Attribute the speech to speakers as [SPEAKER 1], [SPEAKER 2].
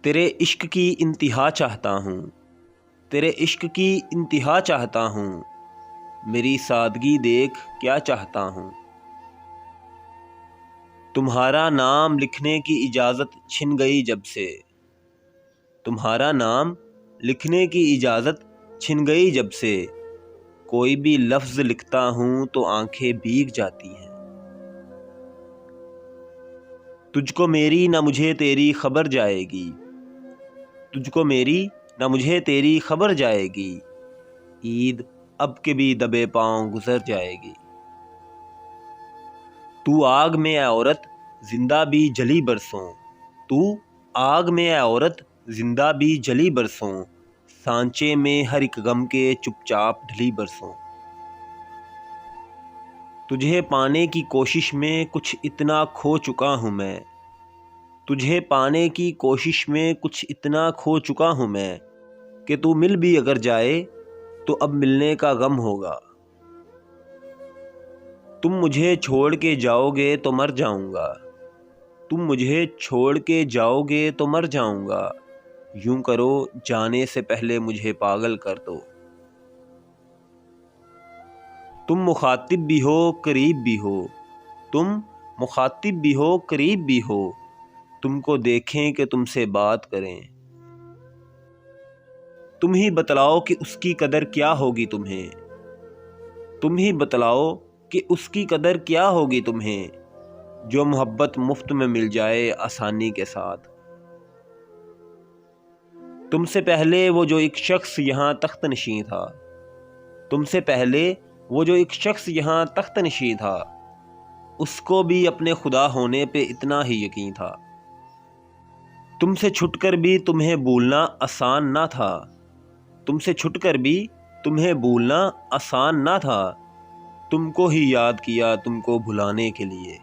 [SPEAKER 1] تیرے عشق کی انتہا چاہتا ہوں، تیرے عشق کی انتہا چاہتا ہوں، میری سادگی دیکھ کیا چاہتا ہوں۔ تمہارا نام لکھنے کی اجازت چھن گئی جب سے، تمہارا نام لکھنے کی اجازت چھن گئی جب سے، کوئی بھی لفظ لکھتا ہوں تو آنکھیں بھیگ جاتی ہیں۔ تجھ کو میری نہ مجھے تیری خبر جائے گی، تجھ کو میری نہ مجھے تیری خبر جائے گی، عید اب کے بھی دبے پاؤں گزر جائے گی۔ تو آگ میں اے عورت زندہ بھی جلی برسوں، تو آگ میں اے عورت زندہ بھی جلی برسوں، سانچے میں ہر ایک غم کے چپ چاپ ڈھلی برسوں۔ تجھے پانے کی کوشش میں کچھ اتنا کھو چکا ہوں میں، تجھے پانے کی کوشش میں کچھ اتنا کھو چکا ہوں میں، کہ تو مل بھی اگر جائے تو اب ملنے کا غم ہوگا۔ تم مجھے چھوڑ کے جاؤ گے تو مر جاؤں گا، تم مجھے چھوڑ کے جاؤ گے تو مر جاؤں گا، یوں کرو جانے سے پہلے مجھے پاگل کر دو۔ تم مخاطب بھی ہو قریب بھی ہو، تم مخاطب بھی ہو قریب بھی ہو، تم کو دیکھیں کہ تم سے بات کریں۔ تم ہی بتلاؤ کہ اس کی قدر کیا ہوگی تمہیں، تم ہی بتلاؤ کہ اس کی قدر کیا ہوگی تمہیں، جو محبت مفت میں مل جائے آسانی کے ساتھ۔ تم سے پہلے وہ جو ایک شخص یہاں تخت نشین تھا، تم سے پہلے وہ جو ایک شخص یہاں تخت نشین تھا، اس کو بھی اپنے خدا ہونے پہ اتنا ہی یقین تھا۔ تم سے چھٹ کر بھی تمہیں بھولنا آسان نہ تھا، تم سے چھٹ کر بھی تمہیں بھولنا آسان نہ تھا، تم کو ہی یاد کیا تم کو بھلانے کے لیے۔